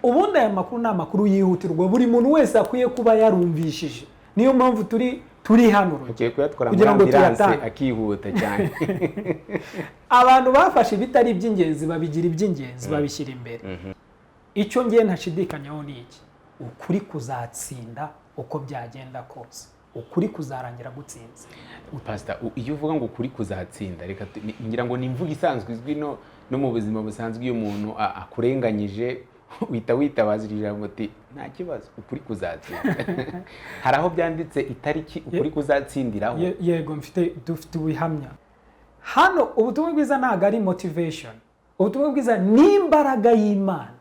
ubundi aya makuru ni amakuru yihutirwa buri muntu wese akwiye kuba yarumvishije. Niyo mpamvu turi hano kugira ngo tuyatange akihuta cyane. Abantu bafashe ibitari iby'ingenzi babigira iby'ingenzi babishyira imbere. Icyo ngiye ntashidikanyaho ni iki: ukuri kuzatsinda uko byagenda kose, ukuri kuzarangira gutsinze. Pastor, iyo uvuga ngo ukuri kuzatsinda, reka ngira ngo ni imvugo isanzwe izwi no mu buzima busanzwe iyo umuntu akurenganyije witabaza ijambo ati nta kibazo ukuri kuzatsinda. Hari aho byanditse itariki ukuri kuzatsindiraho? Yego, dufite ubihamya. Hano ubutumwa bwiza ntabwo ari motivation. Ubutumwa bwiza ni imbaraga y'Imana.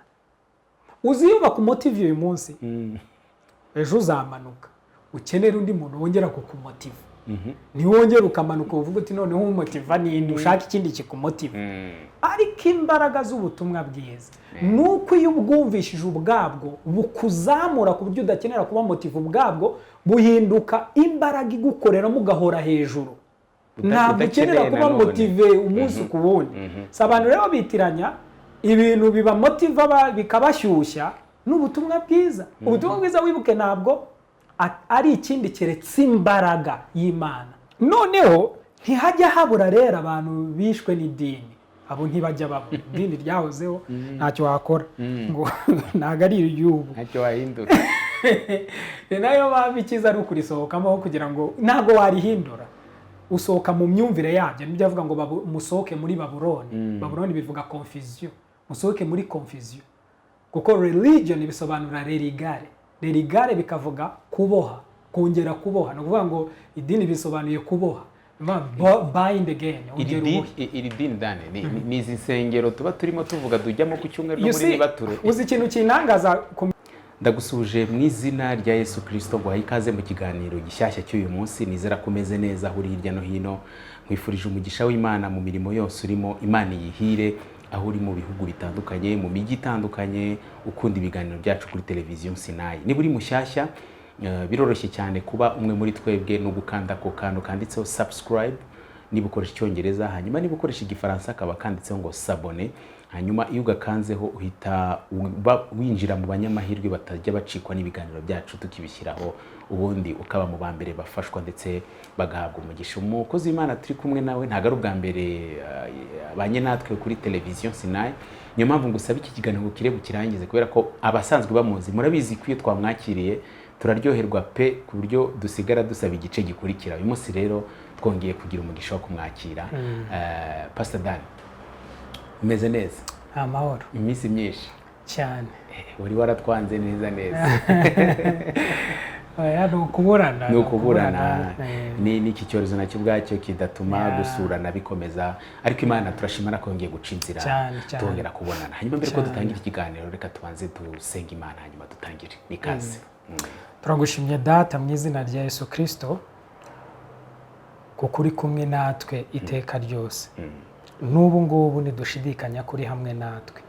Uziyuba ku motive uyu munsi, ejo uzamanuka ukenera undi muntu wongera kukumotiva. Niwongera ukamanuka uvuga uti noneho umumotiva ninde, ushaka ikindi kikumotiva. Ariko imbaraga z'ubutumwa bwiza nuko iyo ubwumvishije ubwabwo bukuzamura ku buryo udakenera kuba motive, ubwabwo buhinduka imbaraga igukoreramo ugahora hejuru. Ntabwo ukenera kuba motive umunsi ku wundi. Abantu rero bitiranya ibintu biba motiva bikabashyushya n'ubutumwa bwiza. Ubutumwa bwiza wibuke ntabwo ari ikindi keretse imbaraga y'Imana. Noneho ntihajya habura rero abantu bishwe n'idini. Abo ntibajya babura. Idini ryahozeho ntacyo wakora ngo ntabwo ari iry'ubu, ntacyo wahindura. Ni nayo mpamvu ikiza ari ukurisohokamo kugira ngo ntabwo warihindura. Usohoka mu myumvire yabyo. Nibyo avuga ngo musohoke muri Babuloni. Babuloni bivuga confusion. Musohoke muri confusion. Kuko religion bisobanura religare. Religare bikavuga kuboha, kongera kuboha. No kuvuga ngo idini bisobanuye kuboha. Bind again. Iri dini dane ni izi nsengero tuba turimo tuvuga tujyamo ku cyumweru no muri nibature. Uzi ikintu kinangaza. Ndagusuje mu izina rya Yesu Kristo, ngo ikaze mu kiganiro gishyashya cy'uyu munsi. Nizera kumeze neza uri hirya no hino. Nkwifurije umugisha w'Imana mu mirimo yose urimo. Imana yihire aho uri mu bihugu bitandukanye, mu mijyi itandukanye, ukunda ibiganiro byacu kuri televiziyo Sinai. Niba uri mushyashya, biroroshye cyane kuba umwe muri twebwe no gukanda ko kantu kanditseho subscribe niba ukoresha Icyongereza, hanyuma niba ukoresha Igifaransa akaba kanditseho ngo s'abonner. Hanyuma iyo ugakanzeho uhita winjira mu banyamahirwe batajya bacikwa n'ibiganiro byacu tukibishyiraho, ubundi ukaba mu bambere bafashwa ndetse bagahabwa umugisha. Umukozi w'Imana turi kumwe nawe ntago ari ubwa mbere abanye natwe kuri televiziyo Sinai. Niyo mpamvu ngusaba iki kiganiro kire bukirangize, kubera ko abasanzwe bamuzi murabizi ko iyo twamwakiriye turaryoherwa pe ku buryo dusigara dusaba igice gikurikira. Uyu munsi rero twongeye kugira umugisha wo kumwakira. Pastor Dan, umeze neza? Amahoro. Iminsi myinshi cyane. Wari waratwanze neza. Ni ukuburana. Ni iki cyorezo nacyo ubwacyo kidatuma gusurana bikomeza, ariko Imana turashimana ko yongeye guca inzira tongera kubonana. Hanyuma mbere ko dutangira ikiganiro, reka tubanze dusenga Imana hanyuma dutangire. Nikaze. Turagushimye Data mu izina rya Yesu Kristo, kuko uri kumwe natwe iteka ryose. N'ubu ngubu ntidushidikanya kuri hamwe natwe.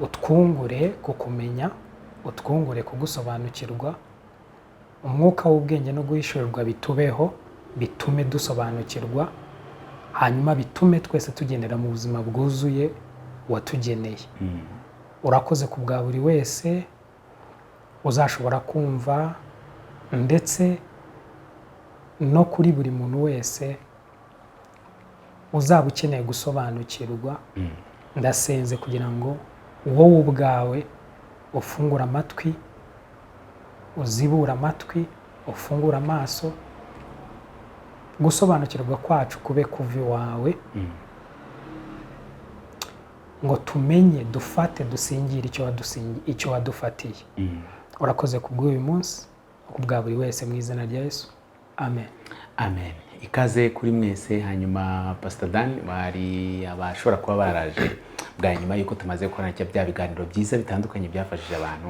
Utwungure kukumenya, utwungure kugusobanukirwa, umwuka w'ubwenge no guhishurirwa bitubeho, bitume dusobanukirwa, hanyuma bitume twese tugendera mu buzima bwuzuye watugeneye. Urakoze ku bwa buri wese uzashobora kumva, ndetse no kuri buri muntu wese uzaba ukeneye gusobanukirwa. Ndasenze kugira ngo wowe ubwawe ufungura amatwi, uzibura amatwi, ufungura amaso, gusobanukirwa kwacu kube kuva iwawe, ngo tumenye, dufate, dusingire icyo wadufatiye. Urakoze kubw'uyu munsi, kubwa buri wese mu izina rya Yesu. Amen. Amen. Ikaze kuri mwese. Hanyuma Pastor Dan, bari abashobora kuba baraje bwa nyuma yuko tumaze gukora bya biganiro byiza bitandukanye byafashije abantu,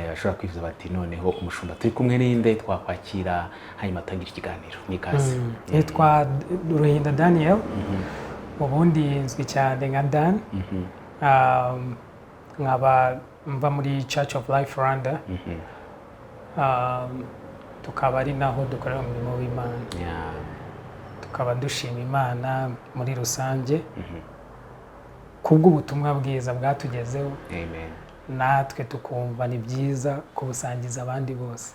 bashobora kwifuza bati noneho umushumba turi kumwe ninde twakwakira, hanyuma tangira ikiganiro. Nikaze. Yitwa Ruhinda Daniel. Ubundi nzwi cyane nka Dan. Nkaba mva muri Church of Life Rwanda. Tukaba ari naho dukorera umurimo w'Imana. Tukaba dushima Imana muri rusange kubw'ubutumwa bwiza bwatugezeho. Amen. natwe tukumva ni byiza kubusangiza abandi bose.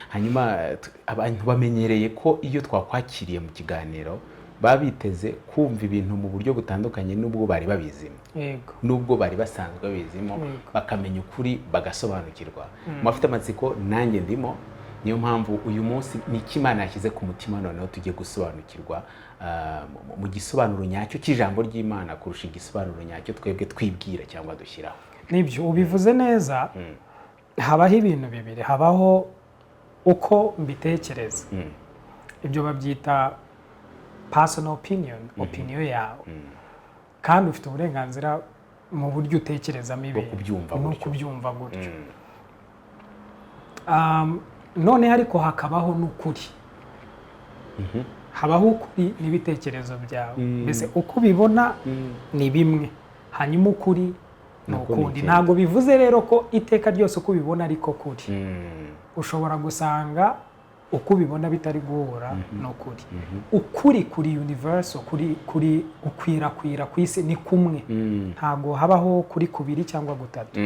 Hanyuma abantu bamenyereye ko iyo twakwakiriye mu kiganiro baba biteze kumva ibintu mu buryo butandukanye n'ubwo bari babizimo, n'ubwo bari basanzwe babizimo, bakamenya ukuri bagasobanukirwa. Mufite amatsiko, nanjye ndimo. Niyo mpamvu uyu munsi ni Imana yashyize ku mutima, noneho tugiye gusobanukirwa mu gisobanuro nyacyo cy'ijambo ry'Imana kurusha igisobanuro nyacyo twebwe twibwira cyangwa dushyiraho. Nibyo ubivuze neza. Habaho ibintu bibiri, habaho uko mbitekereza, ibyo babyita personal opinion yawe, kandi ufite uburenganzira mu buryo utekerezamo ibintu no kubyumva gutyo. None ariko hakabaho n'ukuri. Habaho ukuri n'ibitekerezo byawe, mbese uko ubibona ni bimwe, hanyuma ukuri ni ukundi. Ntabwo bivuze rero ko iteka ryose uko ubibona ariko kuri. Ushobora gusanga uko ubibona bitari guhura n'ukuri. Ukuri kuri universe, kuri gukwirakwira ku isi ni kumwe. Ntabwo habaho kuri kubiri cyangwa gutatu.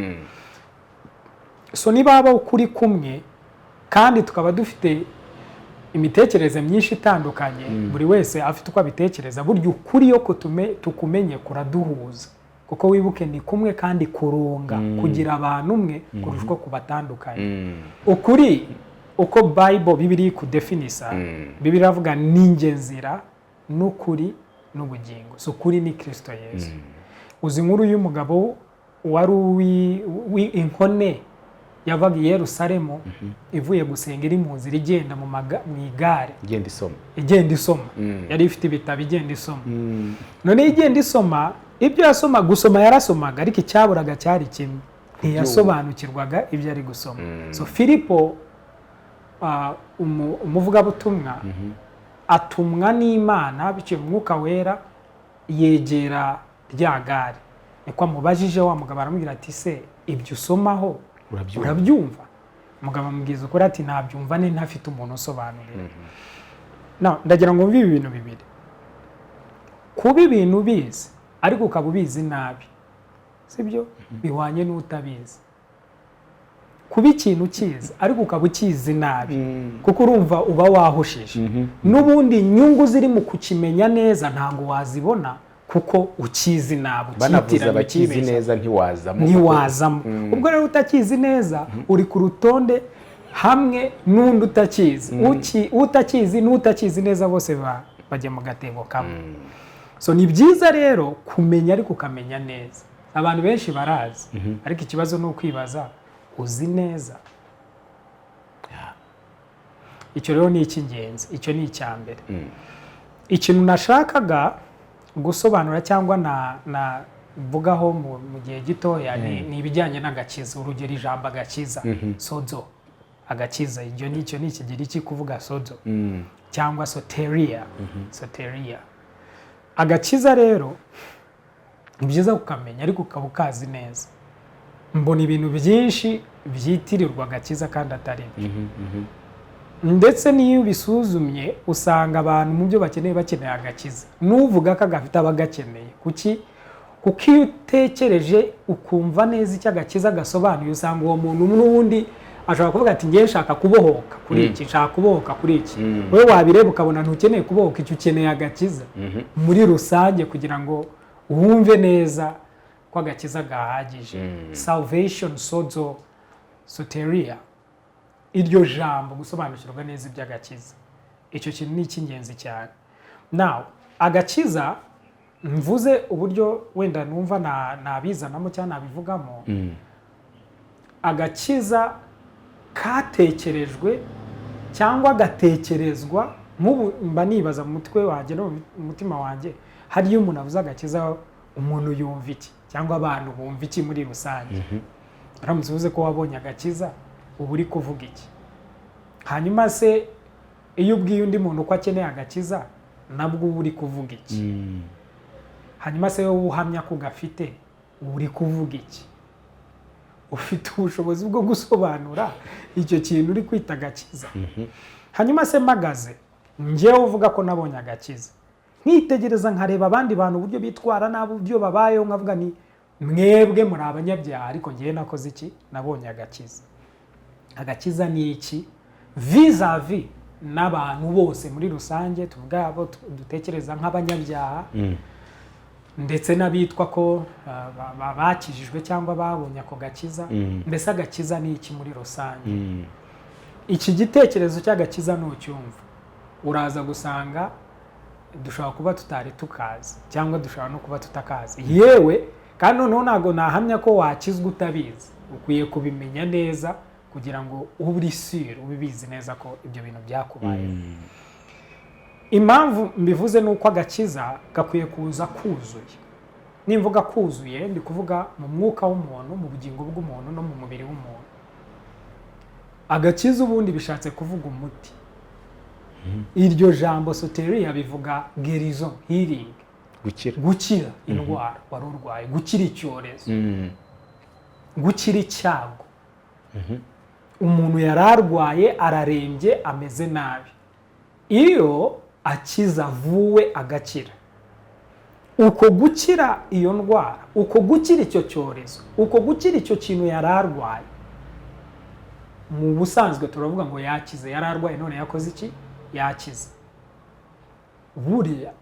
So niba habaho ukuri kumwe kandi tukaba dufite imitekerereze myinshi itandukanye, buri wese afite uko abitekereza, burya ukuri yo tukumenye kuraduhuza, kuko wibuke ni kumwe kandi kurunga kugira abantu umwe kurusha uko kubatandukanye. Ukuri uko Bibiliya ikudefinisa, Bibiliya iravuga ninjye nzira n'ukuri n'ubugingo. So ukuri ni Kristo Yesu. Uzi inkuru y'umugabo wari inkone yavaga i Yerusalemu ivuye gusenga, iri mu nzira igenda mu igare, igenda isoma. Yari ifite ibitabo igenda isoma. None igenda isoma, ibyo yasoma, gusoma yarasomaga, ariko icyaburaga cyari kimwe, ntiyasobanukirwaga ibyo ari gusoma. So Filipo, umuvugabutumwa, atumwa n'Imana biciye mu Mwuka Wera, yegera rya gare. Niko amubajije, wa mugabo aramubwira ati, se ibyo usomaho urabyumva? Umugabo amubwiza ukuri ati, ntabyumva, ne ntafite umuntu usobanurira. Ndagira ngo mve ibi bintu bibiri. Kuba ibintu ubizi ariko ukaba ubizi nabi, sibyo bihwanye n'utabizi. Kuba ikintu ukizi ariko ukaba ukizi nabi, kuko urumva uba wahushije. N'ubundi inyungu ziri mu kukimenya neza ntabwo wazibona, kuko ukizi nabi. Banavuze abakizi neza ntiwazamo. Ubwo rero utakizi neza uri ku rutonde hamwe n'undi utakizi. Utakizi n'utakizi neza bose bajya mu gatebo kamwe. So ni byiza rero kumenya ariko ukamenya neza. Abantu benshi barazi, ariko ikibazo ni ukwibaza, uzi neza? Icyo rero ni icy'ingenzi, icyo ni icya mbere. Ikintu nashakaga gusobanura cyangwa navugaho mu gihe gitoya ni ibijyanye n'agakiza. Urugero ijambo agakiza, sozo, agakiza, icyo ni ikigiriki kuvuga sozo, cyangwa soteria. Agakiza rero ni byiza kukamenya ariko ukaba ukazi neza. Mbona ibintu byinshi byitirirwa agakiza kandi atari byo. Ndetse n'iyo ubisuzumye usanga abantu mu byo bakeneye agakiza, n'uvuga ko agafite abagakeneye. Kuko iyo utekereje ukumva neza icyo agakiza gasobanuye, usanga uwo muntu n'ubundi ashobora kuvuga ati, ngiye nshaka kubohoka kuri iki, nshaka kubohoka kuri iki. Wowe wabireba ukabona ntukeneye kubohoka, icyo ukeneye agakiza muri rusange kugira ngo wumve neza ko agakiza gahagije. Salvation, sozo, soteria, iryo jambo, gusobanukirwa neza iby'agakiza, icyo kintu ni icy'ingenzi cyane. Now agakiza mvuze uburyo wenda numva nabizanamo cyangwa nabivugamo. Agakiza katekerejwe cyangwa gatekerezwa, nk'ubu mba nibaza mu mutwe wanjye no mu mutima wanjye, hariyo umuntu avuze agakiza umuntu yumva iki, cyangwa abantu bumva iki muri rusange. Uramutse uvuze ko wabonye agakiza, uba uri kuvuga iki? Hanyuma se iyo ubwiye undi muntu ko akeneye agakiza, nabwo uba uri kuvuga iki? Hanyuma se wowe uhamya ko gafite, uba uri kuvuga iki? Ufite ubushobozi bwo gusobanura icyo kintu uri kwita agakiza? Hanyuma se mpagaze njyewe uvuga ko nabonye agakiza, nkitegereza nkareba abandi bantu uburyo bitwara nabi, uburyo babayeho, nkavuga ni mwebwe muri abanyabyaha ariko ngewe nakoze iki? Nabonye agakiza. Agakiza ni iki? Vis-a-vis n'abantu bose muri rusange, tuvuga abo dutekereza nk'abanyabyaha ndetse n'abitwa ko bakijijwe cyangwa babonye ako gakiza. Mbese agakiza ni iki muri rusange? Iki gitekerezo cy'agakiza nucyumva uraza gusanga dushobora kuba tutari tukazi cyangwa dushobora no kuba tutakazi. Yewe kandi noneho ntabwo nahamya ko wakizwa utabizi. Ukwiye kubimenya neza kugira ngo ube sure, ubizi neza ko ibyo bintu byakubaye. Impamvu mbivuze nuko agakiza gakwiye kuza kuzuye. Nimvuga kuzuye ndi kuvuga mu mwuka w'umuntu, mu bugingo bw'umuntu no mu mubiri w'umuntu. Agakiza ubundi bishatse kuvuga umuti. Iryo jambo soteria bivuga guérison, healing, gukira indwara wari urwaye, gukira icyorezo, gukira icyago. Umuntu yararwaye, ararembye, ameze nabi. Iyo akiza vuwe agakira. Uko gukira iyo ndwara, uko gukira icyo cyorezo, uko gukira icyo kintu yararwaye, mu busanzwe turavuga ngo yakize. Yararwaye none yakoze iki? Yakize. Buriya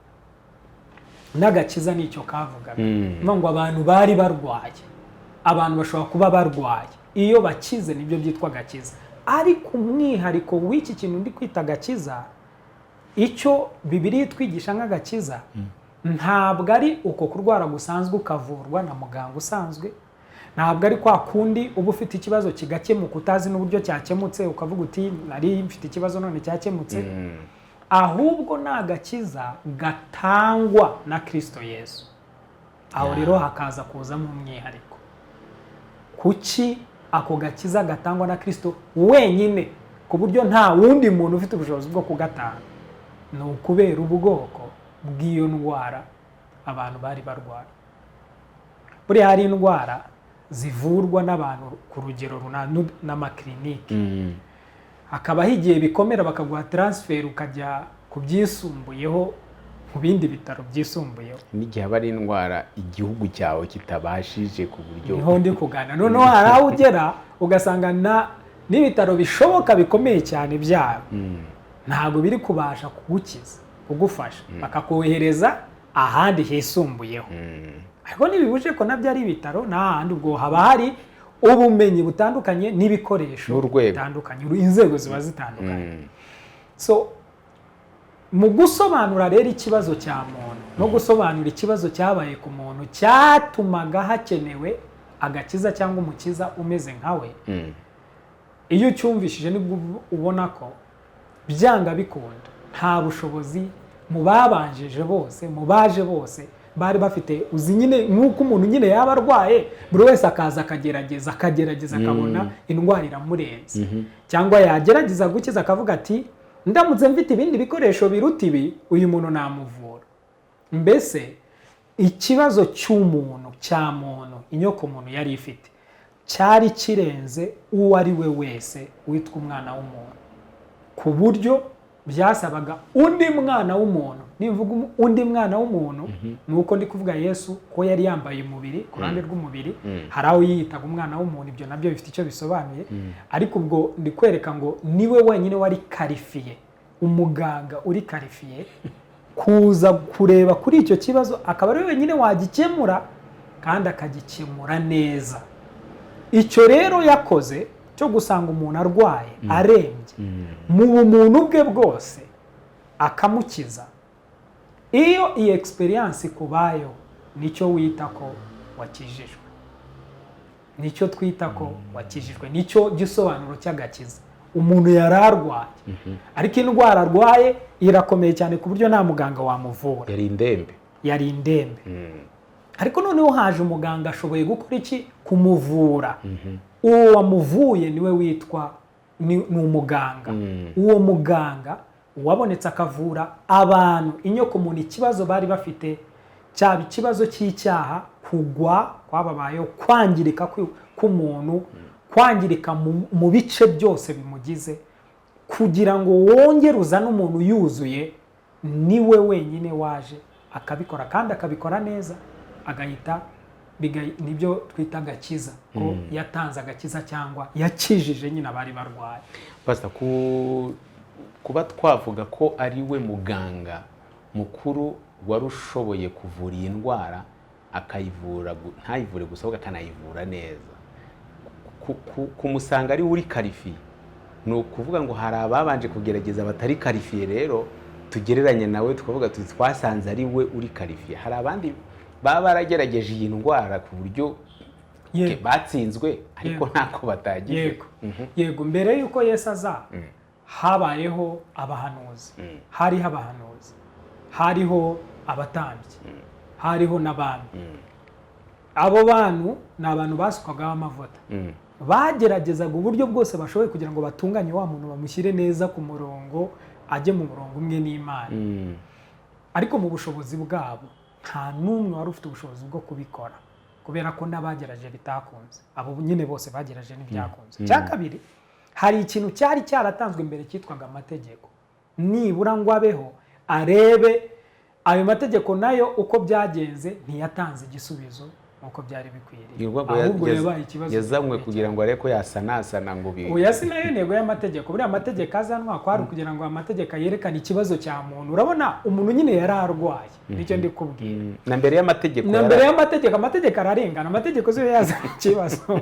n'agakiza nicyo kavugaga. Ngo abantu bari barwaye, abantu bashobora kuba barwaye, iyo bakize nibyo byitwa gakiza. Ariko umwihariko w'iki kintu ndi kwita gakiza, icyo Bibiliya itwigisha nk'agakiza, ntabwo ari uko kurwara gusanzwe ukavurwa na muganga usanzwe. Ntabwo ari kwa kundi uba ufite ikibazo kigakemuka utazi n'uburyo cyakemutse ukavuga uti nari mfite ikibazo none cyakemutse. Ahubwo ni agakiza gatangwa na Kristo Yesu. Aho rero hakaza kuzamo umwihariko. Kuki ako gakiza gatangwa na Kristo wenyine ku buryo nta wundi muntu ufite ubushobozi bwo kugatanga? Ni ukubera ubwoko bw'iyo ndwara abantu bari barwara. Buriya hari indwara zivurwa n'abantu ku rugero n'amakliniki. Hakabaho igihe bikomera bakaguha transfer ukajya ku byisumbuyeho mu bindi bitaro byisumbuyeho. N'igihe aba ari indwara igihugu cyawe kitabashije ku buryo niho ndi kugana. Noneho hari aho ugera ugasanga n'ibitaro bishoboka bikomeye cyane byabo ntabwo biri kubasha kugukiza, kugufasha. Bakakohereza ahandi hisumbuyeho. Ariko ntibibuje ko nabyo ari ibitaro, n'ahandi ubwo haba hari ubumenyi butandukanye n'ibikoresho bitandukanye, inzego ziba zitandukanye. So mu gusobanura rero ikibazo cya muntu no gusobanura ikibazo cyabaye ku muntu cyatumaga hakenewe agakiza cyangwa umukiza umeze nkawe, iyo ucyumvishije nibwo ubona ko byanga bikunda nta bushobozi mu babanjije bose, mu baje bose bari bafite. Uzi nyine nk'uko umuntu nyine yaba arwaye, buri wese akaza akagerageza akabona indwara iramurenze, cyangwa yagerageza gukiza akavuga ati ndamutse mfite ibindi bikoresho biruta ibi uyu muntu namuvura. Mbese ikibazo cy'umuntu cya muntu inyoko muntu yari ifite cyari kirenze uwo ari we wese witwa umwana w'umuntu, ku buryo byasabaga undi mwana w'umuntu. Nivuga undi mwana w'umuntu nuko ndi kuvuga Yesu ko yari yambaye umubiri, ku ruhande rw'umubiri hari aho yiyitaga umwana w'umuntu. Ibyo nabyo bifite icyo bisobanuye, ariko ubwo ndi kwereka ngo niwe wenyine wari karifiye, umuganga uri karifiye kuza kureba kuri icyo kibazo, akaba ari wenyine wagikemura kandi akagikemura neza. Icyo rero yakoze cyo gusanga umuntu arwaye, arembye, mu bumuntu bwe bwose akamukiza. Iyo iyi experience ikubayeho nicyo wita ko wakijijwe, nicyo twita ko wakijijwe, nicyo gisobanuro cy'agakiza. Umuntu yararwaye, ariko indwara arwaye irakomeye cyane ku buryo nta muganga wamuvura, yari indembe. Ariko noneho haje umuganga ashoboye gukora iki? Kumuvura. Uwo wamuvuye niwe witwa ni umuganga. Uwo muganga wabonetse akavura abantu inyoko muntu ikibazo bari bafite, cyaba ikibazo cy'icyaha, kugwa kwababayeho, kwangirika k'umuntu, kwangirika mu bice byose bimugize, kugira ngo wongere uzane umuntu yuzuye. Niwe wenyine waje akabikora kandi akabikora neza, agahita nibyo twita agakiza ko yatanze agakiza cyangwa yakijije nyine abari barwaye. Pastor, kuba twavuga ko ari we muganga mukuru wari ushoboye kuvura iyi ndwara akayivura, ntayivure gusa ahubwo akanayivura neza, kumusanga ari uri karifiye, ni ukuvuga ngo hari ababanje kugerageza batari karifiye, rero tugereranye nawe tukavuga tuti twasanze ari we uri karifiye. Hari abandi baba baragerageje iyi ndwara ku buryo batsinzwe ariko ntako batagize. Yego, mbere yuko Yesu aza habayeho abahanuzi, hariho abahanuzi, hariho abatambyi, hariho n'abami. Abo bantu ni abantu basukwagaho amavuta, bageragezaga uburyo bwose bashoboye kugira ngo batunganye wa muntu bamushyire neza ku murongo, ajye mu murongo umwe n'Imana. Ariko mu bushobozi bwabo nta n'umwe wari ufite ubushobozi bwo kubikora, kubera ko n'abagerageje bitakunze. Abo nyine bose bagerageje n'ibyakunze. Cya kabiri, hari ikintu cyari cyaratanzwe mbere cyitwaga amategeko, nibura ngo abeho arebe ayo mategeko nayo uko byagenze, ntiyatanze igisubizo uko byari bikwiriye, ahubwo yabaye ikibazo yazanywe kugira ngo areko yasanasana ngo biye. Oya, si nayo ntego y'amategeko. Buriya amategeko azanwa kwari kugira ngo amategeko yerekane ikibazo cya muntu. Urabona umuntu nyine yari arwaye, nicyo ndi kubwira. Na mbere y'amategeko, amategeko ararengana, amategeko zo yazana ikibazo.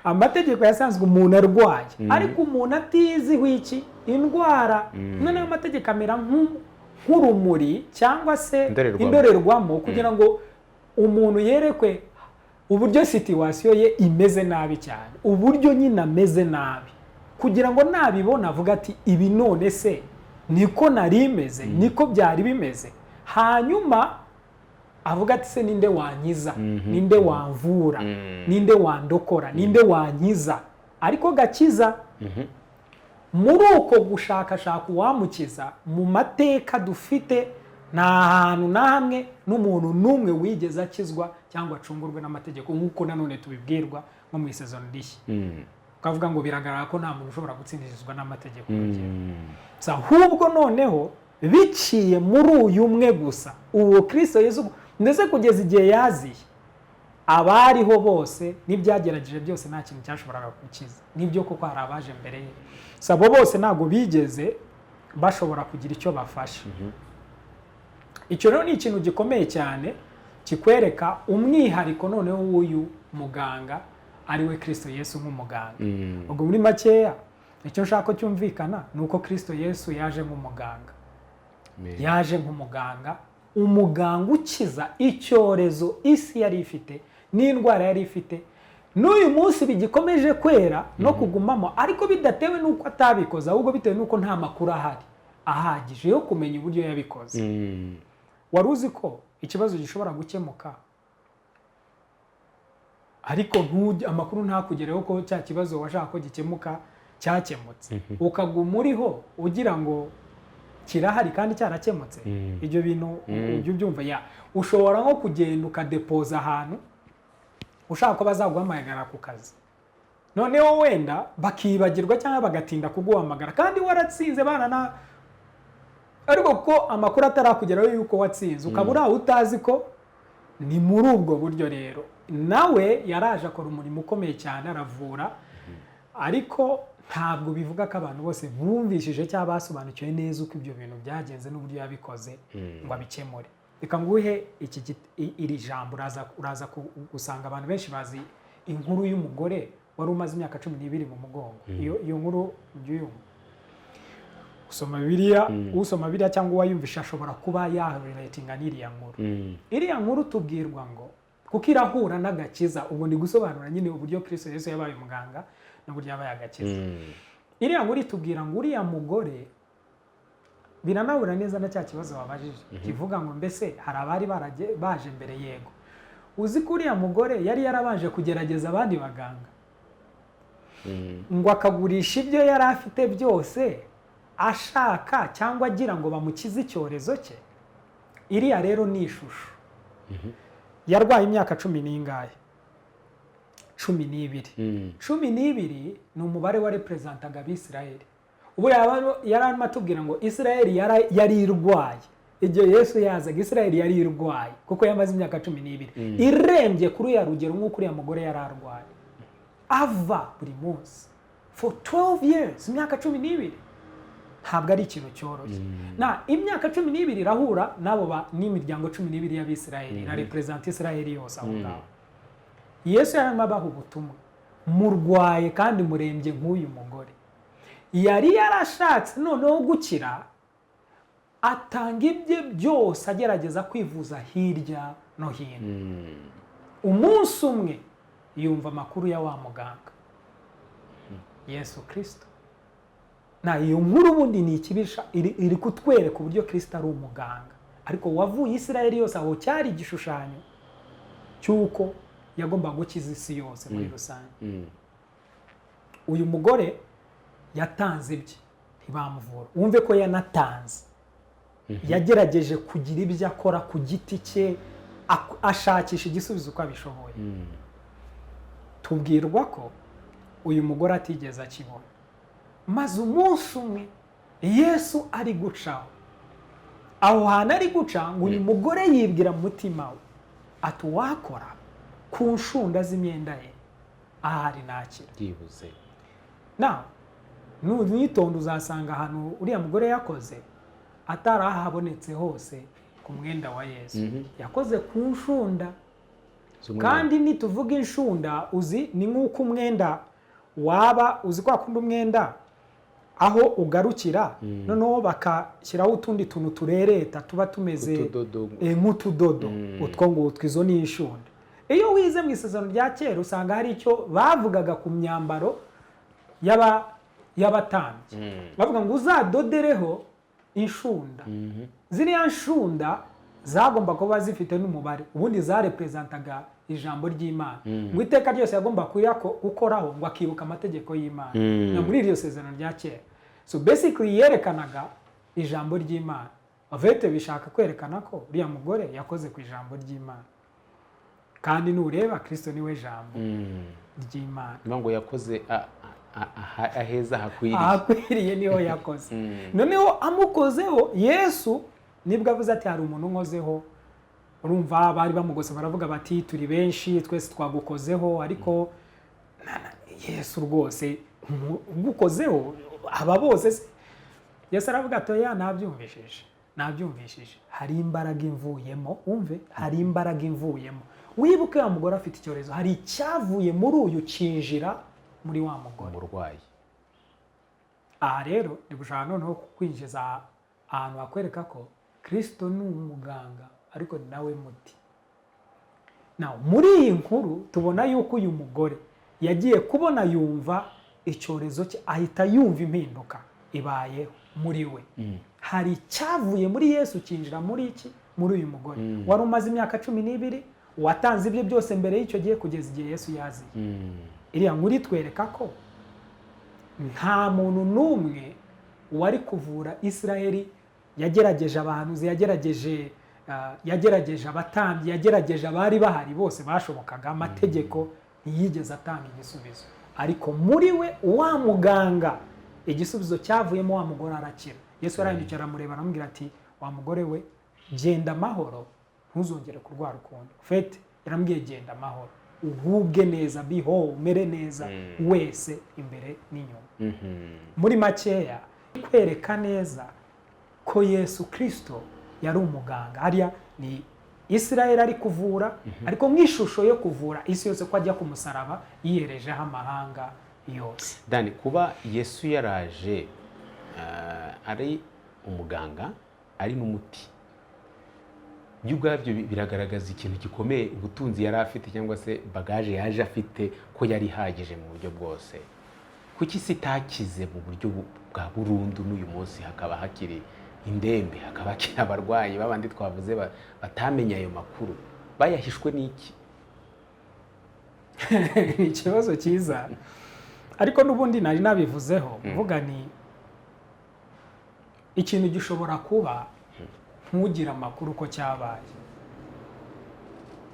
Amategeko yasanzwe umuntu arwaye, ariko umuntu atiziho iki indwara, noneho amategeko amera nk'urumuri cyangwa se indorerwamo kugira ngo umuntu yerekwe uburyo situwasiyo ye imeze nabi cyane, uburyo nyine ameze nabi, kugira ngo nabibona avuga ati ibi none se niko nari imeze, niko byari bimeze. Hanyuma avuga ati se ninde wankiza, ninde wamvura, ninde wandokora, ninde wankiza. Ariko gakiza muri uko gushakashaka uwamukiza mu mateka dufite, nta hantu na hamwe n'umuntu n'umwe wigeze akizwa cyangwa acungurwe n'amategeko, nk'uko nanone tubibwirwa nko mu isezerano rishya. Ukavuga ngo biragaragara ko nta muntu ushobora gutsindirizwa n'amategeko. Ahubwo noneho biciye muri uyu umwe gusa, uwo Kristo Yesu, ndetse kugeza igihe yaziye, abariho bose n'ibyagerageje byose nta kintu cyashoboraga gukiza. Nibyo koko hari abaje mbere ye, abo bose ntabwo bigeze bashobora kugira icyo bafasha. Icyo rero ni ikintu gikomeye cyane kikwereka umwihariko noneho w'uyu muganga ari we Kristo Yesu nk'umuganga. Ubwo muri makeya icyo nshaka ko cyumvikana ni uko Kristo Yesu yaje nk'umuganga, yaje nk'umuganga, umuganga ukiza icyorezo isi yari ifite n'indwara yari ifite, n'uyu munsi bigikomeje kwera no kugumamo, ariko bidatewe n'uko atabikoze, ahubwo bitewe n'uko nta makuru ahari ahagije yo kumenya uburyo yabikoze. Wari uzi ko ikibazo gishobora gukemuka ariko amakuru ntakugereho ko cya kibazo washaka ko gikemuka cyakemutse, ukaguma uriho ugira ngo kirahari kandi cyarakemutse? Ibyo bintu ujye ubyumva. Ushobora nko kugenda ukadepoza ahantu ushaka ko bazaguhamagara ku kazi, noneho wenda bakibagirwa cyangwa bagatinda kuguhamagara kandi waratsinze bana, ariko ko amakuru atarakugeraho yuko watsinze, ukaba uri aho utazi ko. Ni muri ubwo buryo rero nawe yaraje akora umurimo ukomeye cyane, aravura, ariko ntabwo bivuga ko abantu bose bumvishije cyangwa basobanukiwe neza uko ibyo bintu byagenze n'uburyo yabikoze ngo abikemure. Reka nguhe iri jambo, uraza gusanga abantu benshi bazi inkuru y'umugore wari umaze imyaka 12 mu mugongo. Iyo nkuru by'uyumva usoma Bibiliya cyangwa uwayumvisha ashobora kuba yarelatinga n'iriya nkuru. Iriya nkuru tubwirwa ngo kuko irahura n'agakiza. Ubwo ndi gusobanura nyine uburyo Kristo Yesu yabaye umuganga n'uburyo yabaye agakiza. Iriya nkuru itubwira ngo uriya mugore, biranahura neza na cya kibazo wabajije kivuga ngo mbese hari abari baje mbere. Yego, uzi ko uriya mugore yari yarabanje kugerageza abandi baganga ngo akagurisha ibyo yari afite byose ashaka cyangwa agira ngo bamukize icyorezo cye. Iriya rero ni ishusho. Yarwaye imyaka 12. 12 ni umubare wa representantaga Abisirayeli. Ubu yari arimo atubwira ngo Isirayeli yari irwaye igihe Yesu yazaga Isirayeli yari irwaye kuko yamaze imyaka 12 irembye kuri ya rugero nk'uko uriya mugore yari arwaye ava buri munsi for 12 years, imyaka 12. Ntabwo ari ikintu cyoroshye. Na imyaka 12 irahura nabo n'imiryango 12 y'Abisirayeli na represent Isirayeli yose aho ngaho. Yesu yarimo abaha ubutumwa, murwaye kandi murembye nk'uyu mugore. Yari yarashatse noneho gukira, atanga ibye byose agerageza kwivuza hirya no hino. Umunsi umwe yumva amakuru ya wa muganga, Yesu Kristo. Na iyo nkuru ubundi ni ikibisha iri kutwereka uburyo Kristo ari umuganga, ariko wavuye Isirayeli yose aho cyari igishushanyo cyuko yagomba gukiza isi yose muri rusange. Uyu mugore yatanze ibye ntibamuvura. Wumve ko yanatanze, yagerageje kugira ibyo akora ku giti cye, ashakisha igisubizo uko abishoboye. Tubwirwa ko uyu mugore atigeze akibona. Maze umunsi umwe Yesu ari gucaho, aho hantu ari guca ngo uyu mugore yibwira mu mutima we ati wakora ku nshunda z'imyenda ye ahari nakira byibuze. Na nunitonda uzasanga ahantu uriya mugore yakoze atari ahabonetse hose ku mwenda wa Yesu. Yakoze ku nshunda. Kandi nituvuga inshunda uzi ni nk'uko umwenda waba uzi kwa kundi umwenda aho ugarukira noneho bakashyiraho utundi tuntu turereta tuba tumeze nk'utudodo. Utwo ngutwo izo ni inshunda. Iyo wize mu isezerano rya kera usanga hari icyo bavugaga ku myambaro y'abatambyi. Bavuga ngo uzadodereho inshunda. Ziriya nshunda zagomba kuba zifite n'umubare, ubundi zarepresentaga ijambo ry'Imana. Ngo iteka ryose yagomba gukoraho ngo akibuka amategeko y'Imana. Na muri iryo sezerano rya kera. So basically yerekanaga ijambo ry'Imana. Avete bishaka kwerekana ko uriya mugore yakoze ku ijambo ry'Imana. Kandi nureba Kristo niwe jambo ry'Imana. Ngo yakoze aheza hakwiriye. Hakwiriye niho yakoze. Noneho amukozeho Yesu nibwo avuze ati hari umuntu nkozeho. Urumva bari bamugose baravuga bati turi benshi twese twagukozeho, ariko Yesu rwose gukozeho aba bose. Yesu aravuga ati ya nabyumvishije hari imbaraga imvuyemo. Umve, hari imbaraga imvuyemo. Wibuke wa mugore afite icyorezo, hari icyavuye muri uyu cinjira muri wa mugore umurwayi. Aha rero ndi gushaka noneho kwinjiza ahantu hakwereka ko Kristo ni umuganga ariko ni nawe muti. Muri iyi nkuru tubona yuko uyu mugore yagiye kubona yumva icyorezo cye, ahita yumva impinduka ibayeho muri we. Hari icyavuye muri Yesu kinjira muri iki, muri uyu mugore wari umaze imyaka 12, watanze ibyo byose mbere y'icyo gihe kugeza igihe Yesu yaziye. Iriya nkuru itwereka ko nta muntu n'umwe wari kuvura Isirayeli. Yagerageje abahanuzi, yagerageje abatambyi, yagerageje abari bahari bose bashobokaga, amategeko ntiyigeze atanga igisubizo. Ariko muri we wa muganga igisubizo cyavuyemo, wa mugore arakira. Yesu arahindukira aramureba aramubwira ati wa mugore we genda amahoro, ntuzongere kurwara ukundi. Fete yaramubwiye genda amahoro, ugubwe neza, biho umere neza wese imbere n'inyuma. Muri makeya kwereka neza ko Yesu Kristo yari umuganga. Hariya ni Isirayeli ari kuvura, ariko nk'ishusho yo kuvura isi yose ko ajya ku musaraba yiherejeho amahanga yose. Dani, kuba Yesu yaraje ari umuganga ari n'umuti, byo ubwabyo biragaragaza ikintu gikomeye ubutunzi yari afite cyangwa se bagaje yaje afite ko yari ihagije mu buryo bwose. Kuki isi itakize mu buryo bwa burundu n'uyu munsi hakaba hakiri indembe, hakaba hakiri abarwayi babandi twavuze batamenya ayo makuru? Bayahishwe n'iki? Ikibazo cyiza, ariko n'ubundi nari nabivuzeho mvuga ni ikintu gishobora kuba ntugira amakuru ko cyabaye,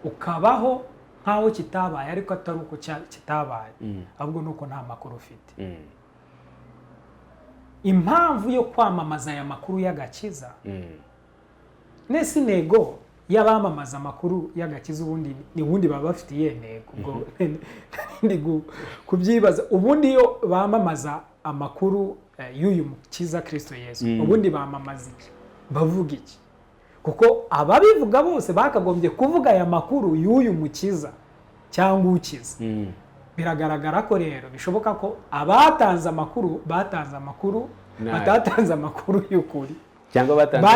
ukabaho nkaho kitabaye, ariko atari uko kitabaye, ahubwo nuko nta makuru ufite. Impamvu yo kwamamaza aya makuru y'agakiza nese intego y'abamamaza amakuru y'agakiza ubundi baba bafite iyihe ntego ubwo ndi kubyibaza. ubundi iyo bamamaza amakuru y'uyu mukiza Kristo Yesu ubundi bamamaza iki, bavuga iki? kuko ababivuga bose bakagombye kuvuga aya makuru y'uyu mukiza cyangwa ukiza. biragaragara ko rero bishoboka ko abatanze amakuru batanze amakuru batatanze amakuru y'ukuri cyangwa batanze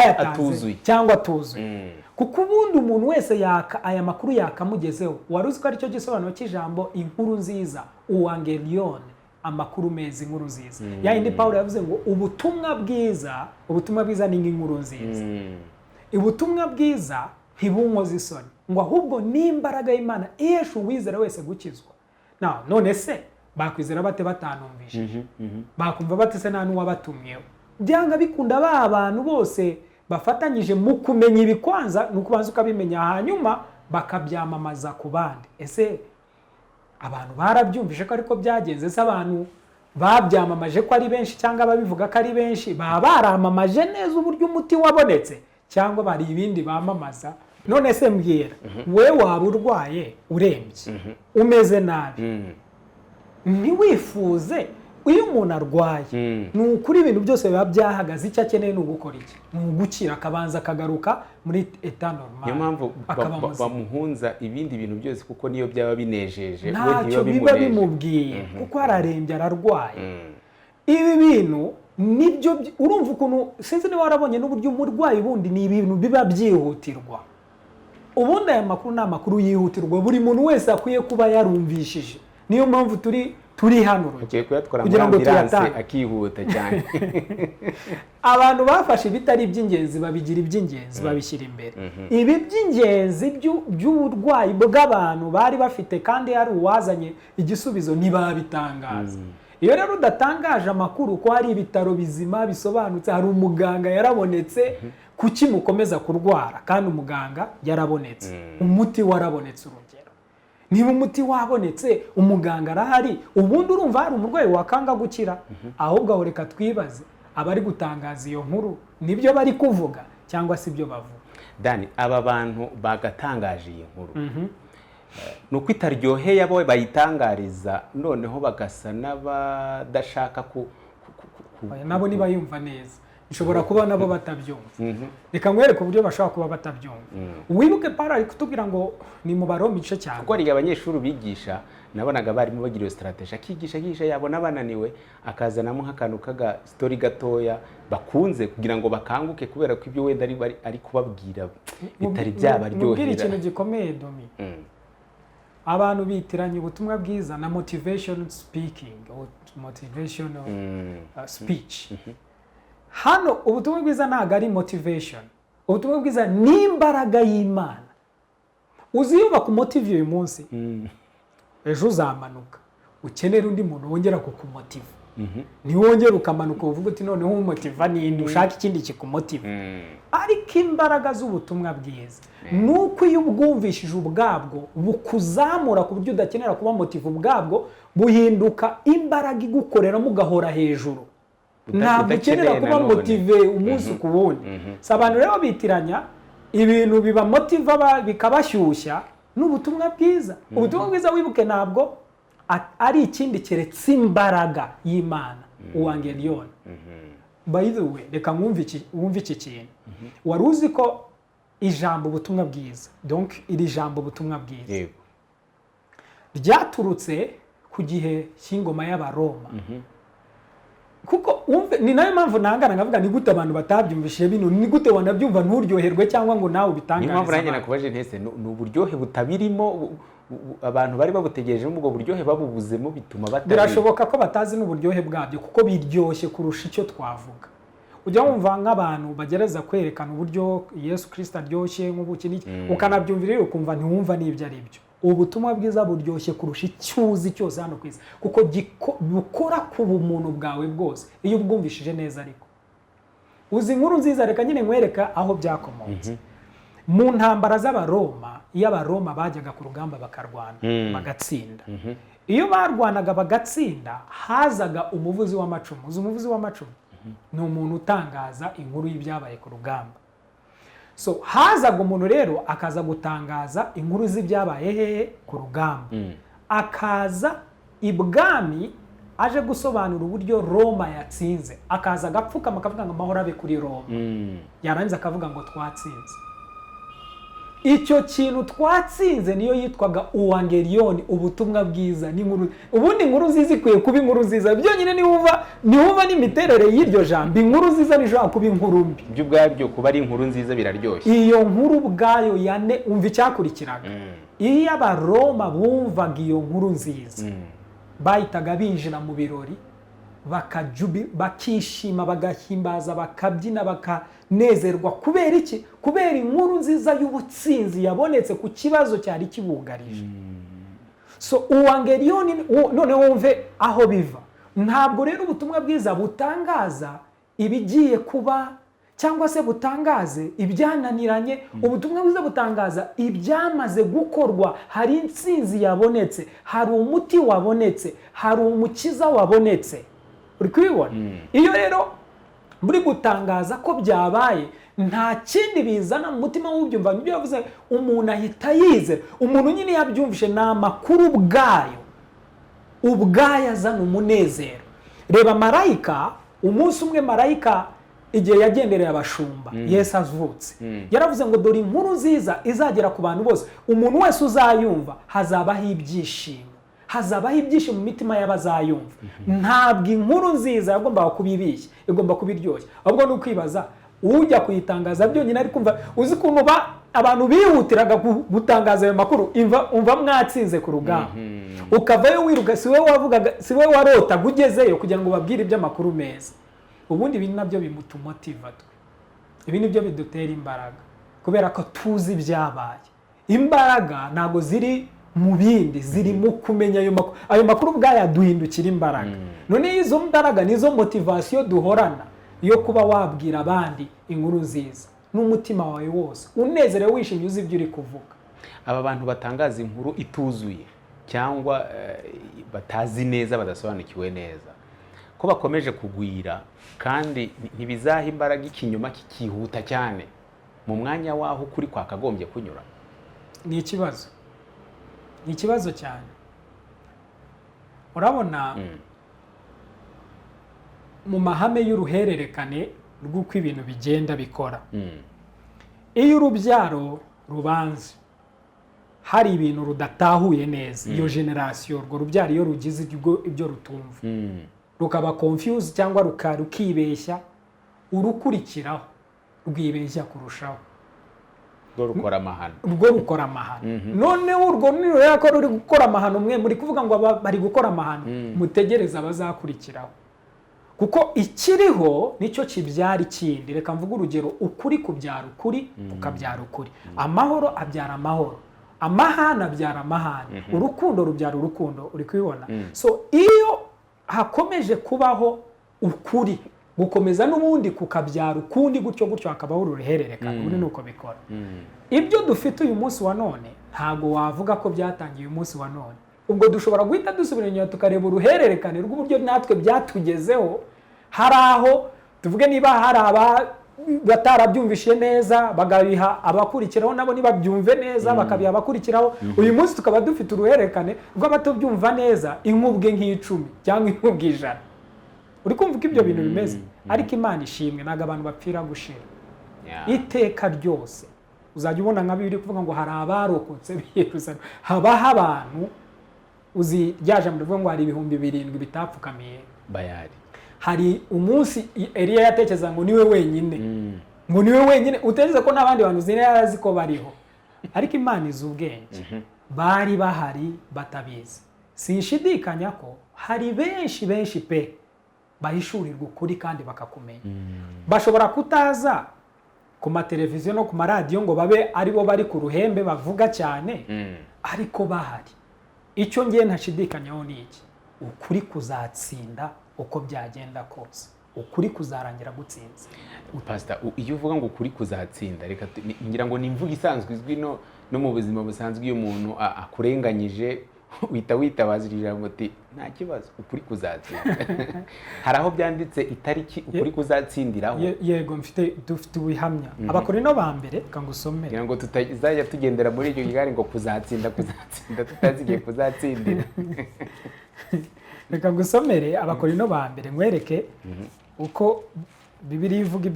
atuzuye. kuko ubundi umuntu wese aya makuru yakamugezeho. wari uzi ko aricyo gisobanuro cy'ijambo inkuru nziza, uwangelion, amakuru meza, inkuru nziza. yindi Pawulo yavuze ngo ubutumwa bwiza ni nk'inkuru nziza. ubutumwa bwiza ntibunkoze isoni, ngo ahubwo n'imbaraga y'Imana ihesha uwizera wese gukizwa. none se bakwizera bate batanumvishije? bakumva bate se nta n'uwabatumyeho? byanga bikunda ba bantu bose bafatanyije mu kumenya ibikwanza, ni ukubanza ukabimenya hanyuma bakabyamamaza ku bandi. ese abantu barabyumvise ko ariko byagenze? se abantu babyamamaje ko ari benshi cyangwa babivuga ko ari benshi baba baramamaje neza uburyo umuti wabonetse, cyangwa bari ibindi bamamaza? none se mbwira, we waba urwaye urembye umeze nabi, ntiwifuze iyo umuntu arwaye ni ukuri ibintu byose biba byahagaze, icyo akeneye ni ugukora iki? ni ugukira, akabanza akagaruka muri eta normal. niyo mpamvu bamuhunza ibindi bintu byose, kuko niyo byaba binejeje ntacyo biba bimubwiye, kuko ararembye ararwaye. ibi bintu nibyo urumva ukuntu, sinzi niba warabonye n'uburyo umurwayi bundi ni ibintu biba byihutirwa. ubundi aya makuru ni amakuru yihutirwa, buri muntu wese akwiye kuba yarumvishije. niyo mpamvu turi hano kugira ngo tuyatange, akihuta cyane. abantu bafashe ibitari iby'ingenzi babigira iby'ingenzi, babishyira imbere. ibi by'ingenzi by'uburwayi bw'abantu bari bafite kandi hari uwazanye igisubizo ntibabitangaza. iyo rero udatangaje amakuru ko hari ibitaro bizima bisobanutse, hari umuganga yarabonetse, kuki mukomeza kurwara kandi umuganga yarabonetse, umuti warabonetse? urugero, niba umuti wabonetse, umuganga arahari, ubundi urumva hari umurwayi wakanga gukira? ahubwo aho reka twibaze, abari gutangaza iyo nkuru nibyo bari kuvuga cyangwa si byo bavuga? Dani, aba bantu bagatangaje iyi nkuru ni uko itaryoheye abo bayitangariza, noneho bagasa n'abadashaka nabo niba yumva neza, bishobora kuba nabo batabyumva. reka nkwereke uburyo bashobora kuba batabyumva. wibuke Pawulo ari kutubwira ngo ni mu Baroma igice cyane, kuko hari abanyeshuri bigisha, nabonaga barimo bagira iyo strategy, akigisha yabona bananiwe akazanamo nk'akantu story gatoya bakunze kugira ngo bakanguke, kubera ko ibyo wenda ari kubabwira bitari byabaryohera. mubwira ikintu gikomeye Domi, abantu bitiranye ubutumwa bwiza na motivation speaking, motivational speech. hano ubutumwa bwiza ntabwo ari motivation, ubutumwa bwiza ni imbaraga y'Imana. uzi iyo bakumotive uyu munsi, ejo uzamanuka ukenera undi muntu wongera kukumotiva. ntiwongere ukamanuka uvuga uti noneho umumotiva ninde, ushaka ikindi kikumotiva. ariko imbaraga z'ubutumwa bwiza nuko iyo ubwumvishije ubwabwo bukuzamura ku buryo udakenera kuba motive, ubwabwo buhinduka imbaraga igukoreramo ugahora hejuru. ntabwo ukenera kuba motive umunsi ku wundi. si abantu rero bitiranya ibintu biba motiva bikabashyushya n'ubutumwa bwiza. ubutumwa bwiza wibuke ntabwo ari ikindi keretse imbaraga y'Imana, uwangelion. by the way, reka wumve iki kintu. wari uzi ko ijambo ubutumwa bwiza, donc iri jambo ubutumwa bwiza ryaturutse ku gihe cy'ingoma y'Abaroma? kuko ni nayo mpamvu nangana ngavuga ni gute abantu batabyumvishije bino, ni gute wanabyumva nturyoherwe cyangwa ngo nawe ubitangarize. Niyo mpamvu nanjye nakubaje ntese ni uburyohe butabirimo, abantu bari babutegereje ubwo buryohe babubuzemo bituma batabira. birashoboka ko batazi n'uburyohe bwabyo, kuko biryoshye kurusha icyo twavuga. ujya wumva nk'abantu bagereza kwerekana uburyo Yesu Kristo aryoshye nk'ubuki n'iki, ukanabyumvira rero ukumva ntiwumva n'ibyo ari byo. ubutumwa bwiza buryoshye kurusha icyuzi cyose hano ku isi, kuko bukora ku bumuntu bwawe bwose iyo ubwumvishije neza. ariko uzi inkuru nziza, reka nyine nkwereka aho byakomotse. mu ntambara z'Abaroma, iyo Abaroma bajyaga ku rugamba bakarwana bagatsinda, iyo barwanaga bagatsinda hazaga umuvuzi w'amacumu. uzi umuvuzi w'amacumu? ni umuntu utangaza inkuru y'ibyabaye ku rugamba. so hazaga umuntu rero akaza gutangaza inkuru z'ibyabaye hehe ku rugamba akaza ibwami aje gusobanura uburyo Roma yatsinze akaza agapfukama akavuga ngo amahoro abe kuri Roma yarangiza akavuga ngo twatsinze. Icyo kintu twatsinze niyo yitwaga uwangeliyoni, ubutumwa bwiza n'inkuru. Ubundi inkuru nziza ikwiye kuba inkuru nziza byonyine niwumva n'imiterere y'iryo jambo inkuru nziza nishobora kuba inkuru mbi. Ibyo ubwabyo kuba ari inkuru nziza biraryoshye. Iyo nkuru ubwayo umva icyakurikiraga. Iyo abaroma bumvaga iyo nkuru nziza bahitaga binjira mu birori bakishima bagahimbaza bakabyina bakanezerwa. Kubera iki? Kubera inkuru nziza y'ubutsinzi yabonetse ku kibazo cyari kibugarije. So uwangeliyoni none wumve aho biva. Ntabwo rero ubutumwa bwiza butangaza ibigiye kuba cyangwa se butangaze ibyananiranye. Ubutumwa bwiza butangaza ibyamaze gukorwa. Hari intsinzi yabonetse, hari umuti wabonetse, hari umukiza wabonetse. Uri kubibona? Iyo rero muri gutangaza ko byabaye nta kindi bizana mu mutima w'ubyumva. Nibyo yavuze umuntu ahita yizera. Umuntu nyine yabyumvishe n'amakuru ubwayo azana umunezero. Reba marayika, umunsi umwe marayika igihe yagendereye abashumba Yesu avutse yaravuze ngo dore inkuru nziza izagera ku bantu bose, umuntu wese uzayumva hazabaho ibyishimo. Hazabaho ibyishimo mu mitima y'abazayumva. Ntabwo inkuru nziza yagombaga kubibishya, igomba kubiryoshya. Ahubwo ni ukwibaza ujya kuyitangaza byonyine ari kumva. Uzi ukuntu abantu bihutiraga gutangaza ayo makuru, umva mwatsinze ku rugamba ukavayo wiruka, si we warotaga ugezeyo kugira ngo babwire iby'amakuru meza. Ubundi ibi nabyo bimutumotiva twe. Ibi nibyo bidutera imbaraga kubera ko tuzi ibyabaye. Imbaraga ntago ziri mu bindi, ziri mu kumenya ayo makuru ubwayo aduhindukira imbaraga. None izo mbaraga nizo motivation duhorana yo kuba wabwira abandi inkuru nziza n'umutima wawe wose unezerewe wishimye uzi ibyo uri kuvuga. Aba bantu batangaza inkuru ituzuye cyangwa batazi neza, badasobanukiwe neza, ko bakomeje kugwira kandi ntibizaha imbaraga ikinyoma kikihuta cyane mu mwanya waho kuri kwakagombye kunyura. Ni ikibazo cyane. Urabona mu mahame y'uruhererekane rw'uko ibintu bigenda bikora. Iyo urubyaro rubanze hari ibintu rudatahuye neza, iyo generation urwo rubyaro iyo rugize ibyo rutumva rukaba confused cyangwa rukibeshya, urukurikiraho rwibeshya kurushaho, rwo rukora amahano. Noneho urwo nirureba ko ruri gukora amahano, mwe muri kuvuga ngo bari gukora amahano, mutegereza abazakurikiraho. Kuko ikiriho nicyo kibyara ikindi. Reka mvuga urugero, ukuri kubyara ukuri kukabyara ukuri, amahoro abyara amahoro, amahane abyara amahane, urukundo rubyara urukundo. Uri kubibona? So iyo hakomeje kubaho ukuri gukomeza n'ubundi kukabyara ukundi, gutyo hakabaho uruhererekane. Ubundi nuko bikora. Ibyo dufite uyu munsi wa none ntago wavuga ko byatangiye uyu munsi wa none. Ubwo dushobora guhita dusubira inyuma tukareba uruhererekane rw'uburyo natwe byatugezeho. Hari aho tuvuge niba hari batarabyumvishe neza bagabiha abakurikiraho, nabo nibabyumve neza bakabiha abakurikiraho. Uyu munsi tukaba dufite uruhererekane rw'abatabyumva neza inkubwe nk'icumi cyangwa inkubwe 100. Uri kumva ko ibyo bintu bimeze? Ariko Imana ishimwe ntago abantu bapfira gushira. Iteka ryose uzajya ubona nka bibiri kuvuga ngo hari abarokotse biyeruzana. Habaho abantu uzi ryaje mu ruvuga ngo hari 7,000 bitapfukamiye Bayali. Hari umunsi Eliya yatekereza ngo niwe wenyine, ngo niwe wenyine, utekereza ko n'abandi bantu zine yarazi ko bariho. Ariko Imana izi ubwenge. Bari bahari batabizi. Sinshidikanya ko hari benshi pe bahishurirwa ukuri kandi bakakumenya. Bashobora kutaza ku mateleviziyo no ku maradiyo ngo babe aribo bari ku ruhembe bavuga cyane, ariko bahari. Icyo ngiye ntashidikanyaho ni iki? Ukuri kuzatsinda uko byagenda kose. Ukuri kuzarangira gutsinze. Pastor, iyo uvuga ngo ukuri kuzatsinda, reka ngira ngo ni imvugo isanzwe izwi no mu buzima busanzwe. Iyo umuntu akurenganyije uhita witabaza iri jambo uti nta kibazo ukuri kuzatsinda. Hari aho byanditse itariki ukuri kuzatsindiraho. Yego dufite ubihamya. Abakorinto ba mbere kangusomere kugira ngo tutazajya tugendera muri icyo gigari ngo kuzatsinda tutazigiye kuzatsindira. Reka ngusomere Abakorinto ba mbere nkwereke uko Bibiliya ivuga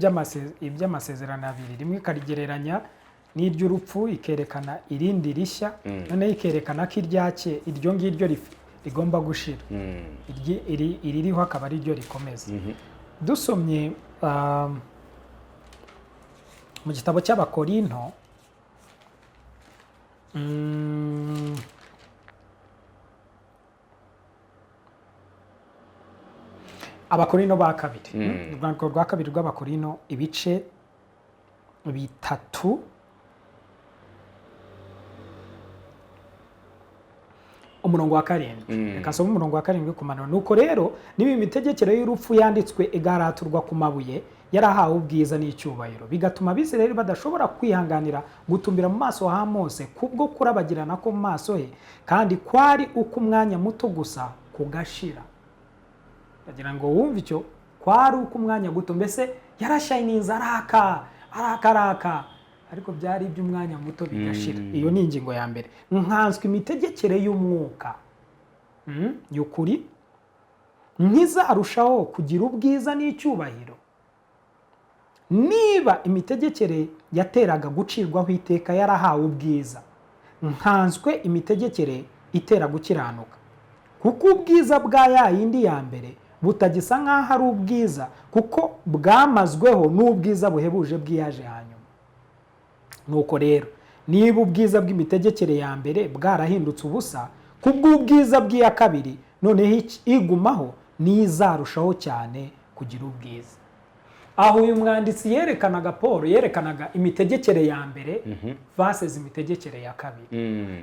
iby'amasezerano abiri, rimwe ikarigereranya n'iry'urupfu ikerekana irindi rishya, noneho ikerekana ko iryo ngiryo rigomba gushira, iririho akaba ari ryo rikomeza. Dusomye mu gitabo cy'Abakorinto Abakorinto ba kabiri, urwandiko rwa kabiri rw'Abakorinto ibice 3 umurongo wa 7. Reka nsome umurongo wa 7 kumanura. Nuko rero niba imitegekere y'urupfu yanditswe igaraturwa ku mabuye yarahawe ubwiza n'icyubahiro, bigatuma Abisirayeli badashobora kwihanganira gutumbira mu maso ha Mose kubwo kurabagirana ko mu maso he, kandi kwari uko umwanya muto gusa kugashira. Bagira ngo wumve icyo, kwari uko umwanya guto, mbese yarashayininze araka ariko byari iby'umwanya muto bigashira. Iyo ni ingingo ya mbere. Nkanswe imitegekere y'umwuka y'ukuri ntizarushaho kugira ubwiza n'icyubahiro niba imitegekere yateraga gucirwaho iteka yarahawe ubwiza. Nkanswe imitegekere itera gukiranuka, kuko ubwiza bwa ya yindi ya mbere butagisa nk'aho ari ubwiza, kuko bwamazweho n'ubwiza buhebuje bw'iyaje hanyuma. Nuko rero niba ubwiza bw'imitegekere ya mbere bwarahindutse ubusa kubw'ubwiza bw'iya kabiri, noneho igumaho n'izarushaho cyane kugira ubwiza. Aho uyu mwanditsi yerekanaga Paul yerekanaga imitegekere ya mbere versus imitegekere ya kabiri.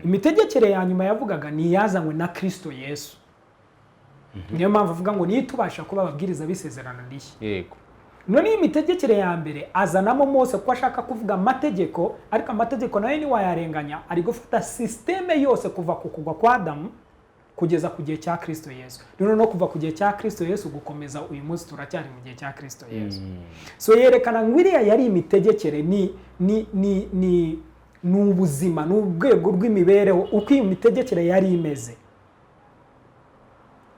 Imitegekere ya nyuma yavugaga ni yazanywe na Kristo Yesu. Niyo mpamvu avuga ngo niyo tubasha kuba ababwiriza b'isezerano rishya. Yego. None imitegekere ya mbere azanamo Mose ko ashaka kuvuga amategeko, ariko amategeko nayo ni wayarenganya, ari gufata systeme yose kuva ku kugwa kwa Adamu kugeza ku gihe cya Kristo Yesu. Rero no kuva ku gihe cya Kristo Yesu gukomeza uyu munsi turacyari mu gihe cya Kristo Yesu. So yerekana ngo iriya yari imitegekere ni ubuzima, n'urwego rw'imibereho uko iyo mitegekere yari imeze.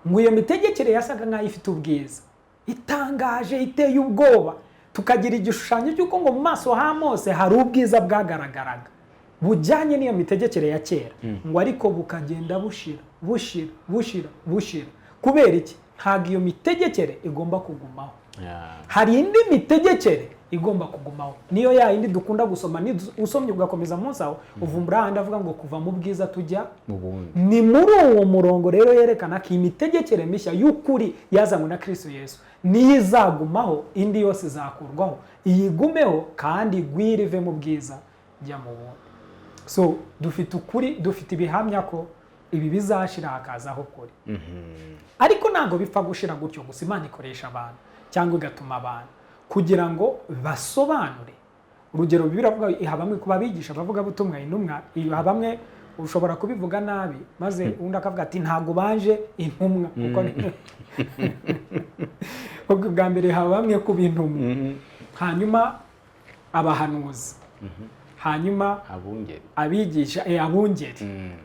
Ngo iyo mitegekere yasaga nk'aho ifite ubwiza, itangaje, iteye ubwoba, tukagira igishushanyo cy'uko ngo mu maso ha Mose hari ubwiza bwagaragaraga bujyanye n'iyo mitegekere ya kera, ngo ariko bukagenda bushira. Kubera iki? Ntabwo iyo mitegekere igomba kugumaho. Hari indi mitegekere igomba kugumaho, niyo ya yindi dukunda gusoma, usomye ugakomeza munsi aho uvumbura ahandi avuga ngo kuva mu bwiza tujya mu bundi. Ni muri uwo murongo rero yerekana ko imitegekere mishya y'ukuri yazanywe na Kristo Yesu niyo izagumaho, indi yose izakurwaho, iyigumeho kandi igwire ive mu bwiza jya mu bundi. So dufite ukuri, dufite ibihamya ko ibi bizashira hakazaho ukuri. Ariko ntabwo bipfa gushira gutyo gusa. Imana ikoresha abantu cyangwa igatuma abantu kugira ngo basobanure. Urugero biravuga bamwe kuba bigisha bavuga butumwa intumwa, bamwe ushobora kubivuga nabi maze undi akavuga ati ntabwo banje intumwa, kuko bwa mbere bamwe kuba intumwa, hanyuma abahanuzi, hanyuma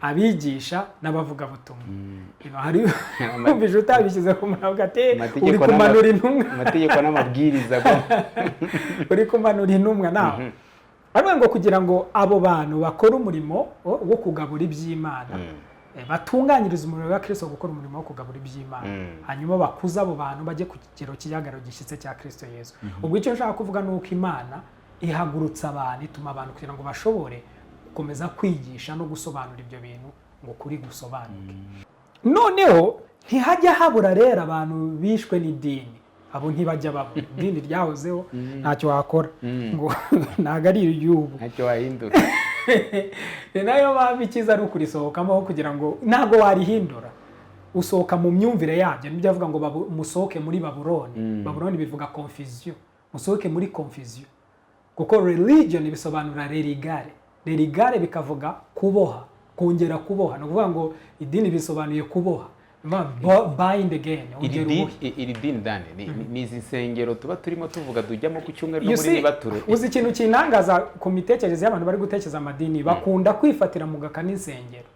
abigisha n'abavuga butumwa. Hari ubije utabishyize ku murongo ati uri kumanura intumwa, amategeko n'amabwiriza uri kumanura intumwa nawe. Ariko ngo kugira ngo abo bantu bakora umurimo wo kugabura iby'Imana, batunganyiriza umurimo wa Kristo gukora umurimo wo kugabura iby'Imana, hanyuma bakuza abo bantu bajye ku kigero cy'igihagaro gishyitse cya Kristo Yesu. Ubwo icyo nshaka kuvuga ni uko Imana ihagurutsa abantu, ituma abantu kugira ngo bashobore gukomeza kwigisha no gusobanura ibyo bintu ngo kuri gusobanuke. Noneho ntihajya habura rero abantu bishwe n'idini. Abo ntibajya babura. Idini ryahozeho ntacyo wakora ngo ntago ari iry'ubu, ntacyo wahindura. Nayo mpamvu ikiza ari ukurisohokamo kugira ngo ntago warihindura. Usohoka mu myumvire yabyo. Nibyo avuga ngo musohoke muri Babuloni. Babuloni bivuga confusion. Musohoke muri confusion. Kuko religion bisobanura religare. Religare bikavuga kuboha, kongera kuboha. Ni ukuvuga ngo idini bisobanuye kuboha, bind again. Iri dini dani ni izi nsengero tuba turimo tuvuga tujyamo ku cyumweru no muri nibature. Uzi ikintu kinangaza ku mitekerereze y'abantu bari gutekereza amadini, bakunda kwifatira mu gaka n'insengero,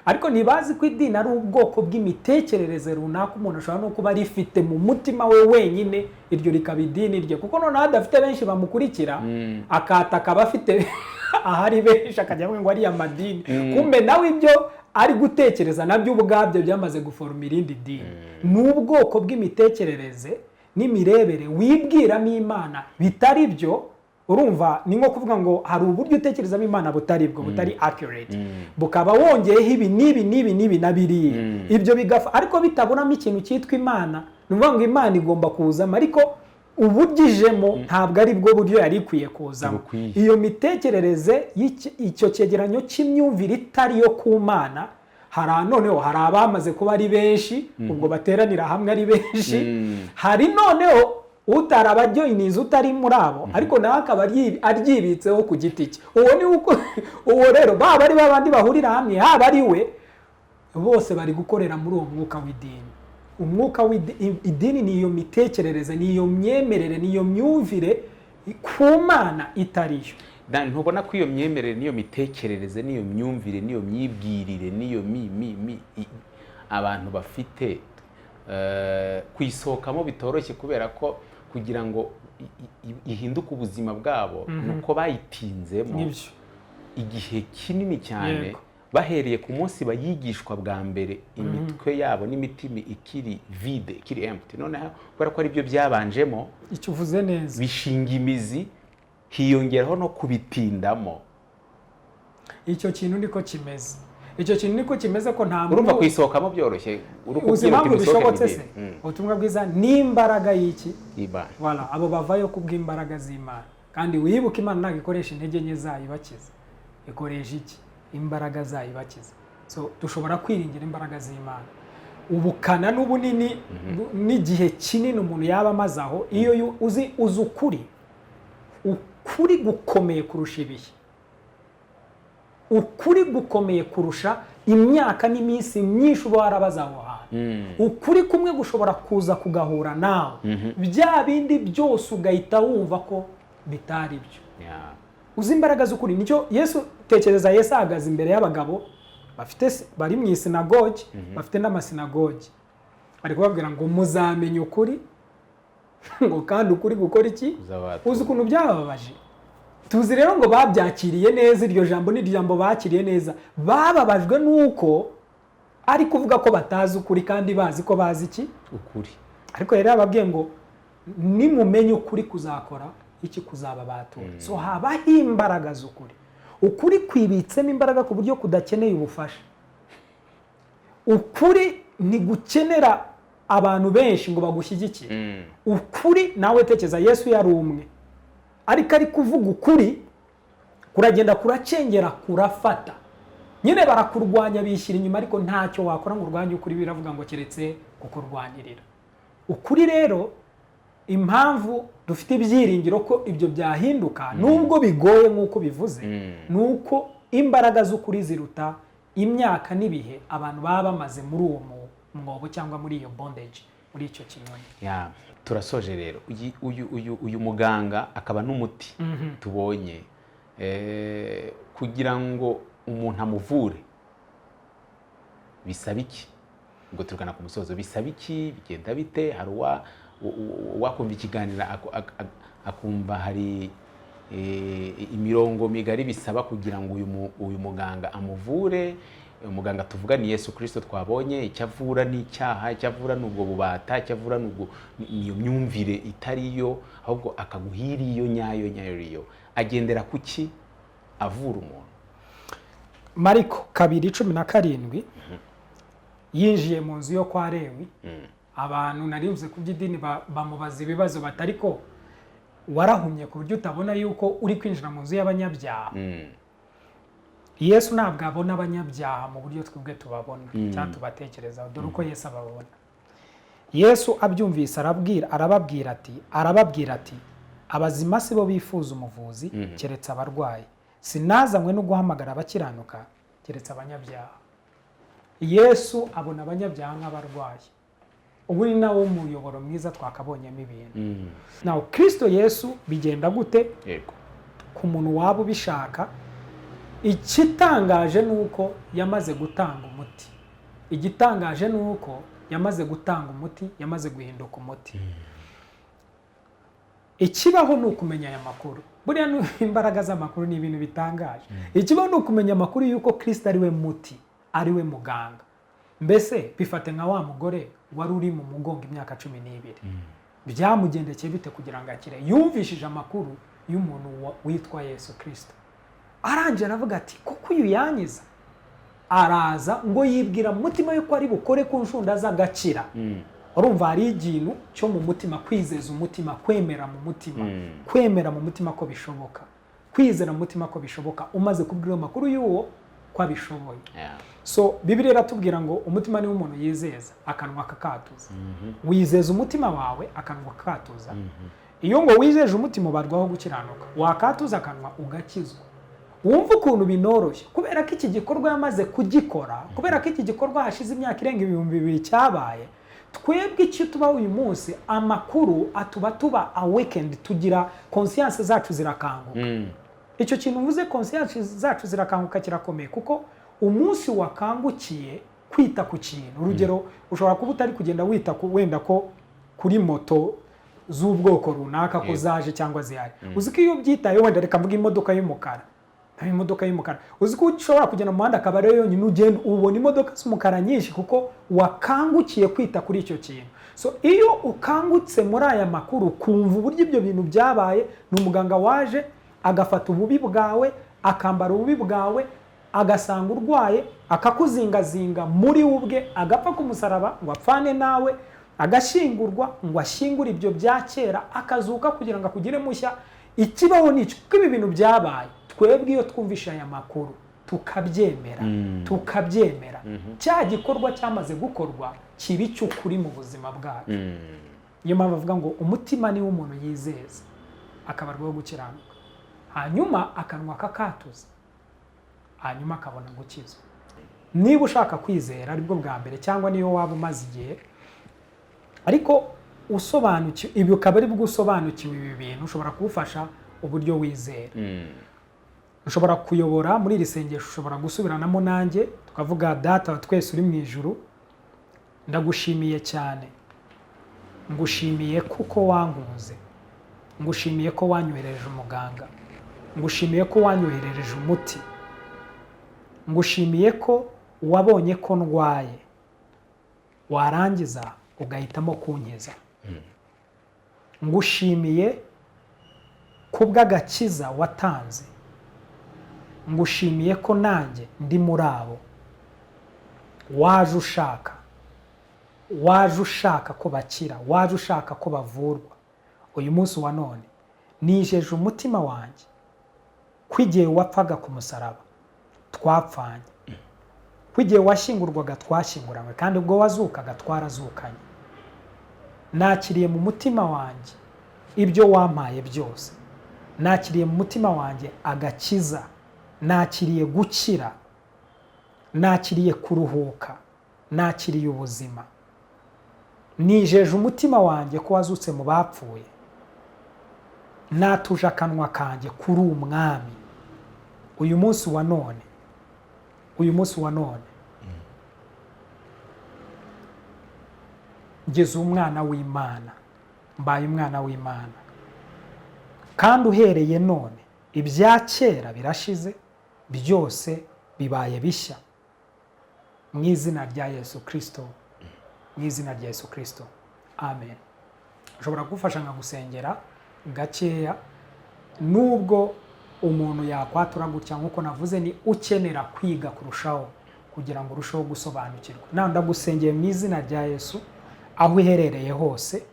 ariko ntibazi ko idini ari ubwoko bw'imitekerereze runaka umuntu ashobora no kuba rifite mu mutima we wenyine, iryo rikaba idini rye, kuko noneho adafite benshi bamukurikira akataka abafite ahari benshi akajya avuga ngo ari amadini, kumbe nawe ibyo ari gutekereza nabyo ubwabyo byamaze guforma irindi dini. Ni ubwoko bw'imitekerereze n'imirebere wibwiramo Imana bitari byo. Urumva ni nko kuvuga ngo hari uburyo utekerezamo Imana butari bwo, butari accurate, bukaba wongeyeho ibi n'ibi na biriya, ibyo bigafa, ariko bitabonamo ikintu cyitwa Imana. Ni ukuvuga ngo Imana igomba kuzamo, ariko ubugijemo ntabwo ari bwo buryo yari ikwiye kuzamo. Iyo mitekerereze icyo cyegeranyo cy'imyumvire itari yo ku Mana, noneho hari abamaze kuba ari benshi, ubwo bateranira hamwe ari benshi, hari noneho utarabajoyiniza utari muri abo, ariko nawe akaba aryibitseho ku giti cye. Uwo rero baba ari babandi bahurira hamwe, haba ari we, bose bari gukorera muri uwo mwuka w'idini. Umwuka w'idini ni iyo mitekerereze, ni iyo myemerere, ni iyo myumvire ku Mana itariyo. Ntubona ko iyo myemerere n'iyo mitekerereze n'iyo myumvire n'iyo myibwirire n'iyo abantu bafite kwisohokamo bitoroshye, kubera ko kugira ngo ihinduke ubuzima bwabo nuko bayitinzemo igihe kinini cyane, bahereye ku munsi bayigishwa bwa mbere, imitwe yabo n'imitima ikiri vide, ikiri empty. Noneho kubera ko ari byo byabanjemo, icyo uvuze neza, bishinga imizi, hiyongeraho no kubitindamo. Icyo kintu niko kimeze. Icyo kintu niko kimeze ko nta muntu urumva kwisohokamo byoroshye. Ubuzima bishobotse se, ubutumwa bwiza ni imbaraga y'iki? Imana. Voilà, abo bavayo kubw'imbaraga z'Imana. Kandi wibuka Imana ntabwo ikoresha intege nke zayo ibakiza, ikoresha iki? Imbaraga zayo ibakiza. So dushobora kwiringira imbaraga z'Imana. Ubukana n'ubunini n'igihe kinini umuntu yaba amaze aho, iyo uzi ukuri gukomeye kurusha ibihe, ukuri gukomeye kurusha imyaka n'iminsi myinshi uba warabaza aho hantu. Ukuri kumwe gushobora kuza kugahura nawe, bya bindi byose ugahita wumva ko bitari byo. Uzi imbaraga z'ukuri. Nicyo Yesu, tekereza Yesu ahagaze imbere y'abagabo bari mu isinagogi, bafite n'amasinagogi, ari kubabwira ngo muzamenye ukuri, ngo kandi ukuri gukora iki? Uzi ukuntu byababaje. Tuzi rero ngo babyakiriye neza, iryo jambo ni ijambo bakiriye neza. Bababajwe nuko ari kuvuga ko batazi ukuri kandi bazi ko bazi iki? Ukuri. Ariko yari yababwiye ngo nimumenye ukuri kuzakora iki? Kuzaba batura. So habaho imbaraga z'ukuri. Ukuri kwibitsemo imbaraga ku buryo kudakeneye ubufasha. Ukuri ntigukenera abantu benshi ngo bagushyigikire. Ukuri nawe tekereza Yesu yari umwe, ariko ari kuvuga ukuri, kuragenda kuracengera, kurafata. Nyine barakurwanya bishyira inyuma, ariko ntacyo wakora ngo urwanye ukuri, biravuga ngo keretse kukurwanyirira. Ukuri rero, impamvu dufite ibyiringiro ko ibyo byahinduka nubwo bigoye nk'uko bivuze, nuko imbaraga z'ukuri ziruta imyaka n'ibihe abantu baba bamaze muri uwo mwobo cyangwa muri iyo bondage, muri icyo kinyoni. Turasoje rero, uyu muganga akaba n'umuti tubonye, kugira ngo umuntu amuvure bisaba iki? Ngo turugana ku musozo, bisaba iki? Bigenda bite? Hari wakumva ikiganiro akumva hari imirongo migari bisaba kugira ngo uyu muganga amuvure. Umuganga tuvuga ni Yesu Kristo twabonye, icyo avura ni icyaha, icyo avura ni ubwo bubata, icyo avura ni iyo myumvire itariyo, ahubwo akaguhira iyo nyayo. Agendera kuki avura umuntu? Mariko 2:17 yinjiye mu nzu yo kwa Lewi, abantu naribuze ku by'idini bamubaza ibibazo batari ko warahumye ku buryo utabona yuko uri kwinjira mu nzu y'abanyabyaha. Yesu ntabwo abona abanyabyaha mu buryo twebwe tubabona cyangwa tubatekerezaho, dore uko Yesu ababona. Yesu abyumvise arababwira ati abazima si bo bifuza umuvuzi keretse abarwayi. Sinazanywe no guhamagara abakiranuka keretse abanyabyaha. Yesu abona abanyabyaha nk'abarwayi. Ubu ni nawo muyoboro mwiza twakabonyemo ibintu. Naho Kristo Yesu bigenda gute? Yego. Ku muntu waba ubishaka, ikitangaje nuko yamaze gutanga umuti. Igitangaje nuko yamaze gutanga umuti, yamaze guhinduka umuti. Ikibaho ni ukumenya aya makuru. Buriya imbaraga z'amakuru ni ibintu bitangaje. Ikibaho ni ukumenya amakuru yuko Kristo ari we muti, ari we muganga. Mbese bifate nka wa mugore wari uri mu mugongo imyaka 12. Byamugendekeye bite kugira ngo akire? Yumvishije amakuru y'umuntu witwa Yesu Kristo. Aranje aravuga ati kuko uyu yanyiza. Araza ngo yibwira mu mutima yuko ari bukore ku nshunda z'agacira. Urumva hari ikintu cyo mu mutima, kwizeza umutima, kwemera mu mutima, kwemera mu mutima ko bishoboka, kwizera mu mutima ko bishoboka, umaze kubwira amakuru y'uwo ko abishoboye. So Bibiliya iratubwira ngo umutima niwo umuntu yizeza, akanwa kakatuza. Wizeza umutima wawe, akanwa kakatuza. Iyo ngo wizeje umutima ubarwaho gukiranuka, wakatuza akanwa ugakizwa. Wumva ukuntu binoroshye kubera ko iki gikorwa yamaze kugikora, kubera ko iki gikorwa hashize imyaka irenga 2000 cyabaye. Twebwe icyo tuba uyu munsi, amakuru tuba awakened, tugira conscience zacu zirakanguka. Icyo kintu mvuze conscience zacu zirakanguka kirakomeye, kuko umunsi wakangukiye kwita ku kintu. Urugero, ushobora kuba utari kugenda wita wenda ko kuri moto z'ubwoko runaka ko zaje cyangwa zihari. Uzi ko iyo byitaye wenda reka mvuga imodoka y'umukara. Imodoka y'umukara. Uzi ko ushobora kugenda mu muhanda akaba rero yonyine ugenda ubona imodoka z'umukara nyinshi kuko wakangukiye kwita kuri icyo kintu. So iyo ukangutse muri aya makuru, kumva uburyo ibyo bintu byabaye, ni umuganga waje agafata ububi bwawe, akambara ububi bwawe, agasanga urwaye, akakuzingazinga muri ubwe, agapfa ku musaraba ngo apfane nawe, agashingurwa ngo ashingure ibyo bya kera, akazuka kugira ngo akugire mushya. Ikibaho nicyo kuko ibi bintu byabaye. Twebwe iyo twumvisha aya makuru tukabyemera, tukabyemera, cya gikorwa cyamaze gukorwa kibi cy'ukuri mu buzima bwacu. Niyo mpamvu bavuga ngo umutima ni w'umuntu yizeza, akabarwaho gukiranuka, hanyuma akanwa kakatuza, hanyuma akabona gukizwa. Niba ushaka kwizera aribwo bwa mbere, cyangwa niyo waba umaze igihe ariko usobanukiwe, ibi ukaba ari bwo usobanukiwe ibi bintu, ushobora kugufasha uburyo wizera. Ushobora kuyobora muri iri sengesho, ushobora gusubiranamo nanjye tukavuga: Data wa twese uri mu ijuru, ndagushimiye cyane, ngushimiye kuko wanguze, ngushimiye ko wanyohereje umuganga, ngushimiye ko wanyoherereje umuti, ngushimiye ko wabonye ko ndwaye, warangiza ugahitamo kunkiza. Ngushimiye kubw'agakiza watanze, ngushimiye ko nanjye ndi muri abo waje ushaka ko bakira, waje ushaka ko bavurwa. Uyu munsi wa none nijeje umutima wanjye ko igihe wapfaga ku musaraba twapfanye, ko igihe washyingurwaga twashyinguranywe, kandi ubwo wazukaga twarazukanye. Nakiriye mu mutima wanjye ibyo wampaye byose, nakiriye mu mutima wanjye agakiza, nakiriye gukira, nakiriye kuruhuka, nakiriye ubuzima. Nijeje umutima wanjye ko wazutse mu bapfuye, natuje akanwa kanjye kuri umwami. Uyu munsi wa none, uyu munsi wa none ngeze umwana w'Imana, mbaye umwana w'Imana, kandi uhereye none ibya kera birashize, byose bibaye bishya mu izina rya Yesu Kristo, mu izina rya Yesu Kristo, amen. Ushobora kugufasha nka gusengera gakeya, nubwo umuntu yakwatura gutya nk'uko navuze, ni ukenera kwiga kurushaho kugira ngo urusheho gusobanukirwa. Nawe ndagusengeye mu izina rya Yesu, aho uherereye hose,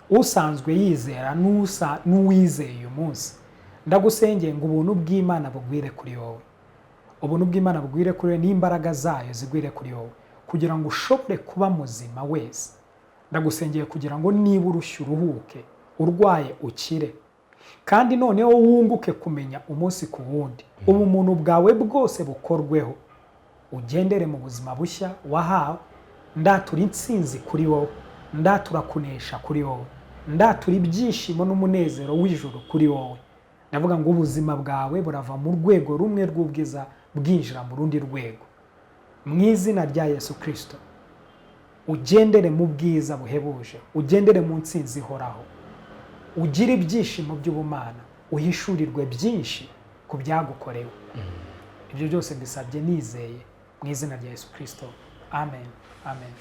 usanzwe yizera n'uwizeye uyu munsi, ndagusengeye ngo ubuntu bw'Imana bugwire kuri wowe, ubuntu bw'Imana bugwire kuri wowe, n'imbaraga zayo zigwire kuri wowe, kugira ngo ushobore kuba muzima wese. Ndagusengeye kugira ngo niba urushye uruhuke, urwaye ukire, kandi noneho wunguke kumenya umunsi ku wundi. Ubumuntu bwawe bwose bukorweho, ugendere mu buzima bushya wahawe. Ndatura intsinzi kuri wowe, ndatura kunesha kuri wowe, ndatura ibyishimo n'umunezero w'ijuru kuri wowe. Ndavuga ngo ubuzima bwawe burava mu rwego rumwe rw'ubwiza bwinjira mu rundi rwego, mu izina rya Yesu Kristo. Ugendere mu bwiza buhebuje, ugendere mu ntsinzi ihoraho, ugire ibyishimo by'ubumana, uhishurirwe byinshi ku byagukorewe. Ibyo byose mbisabye nizeye mu izina rya Yesu Kristo. Amen. Amen.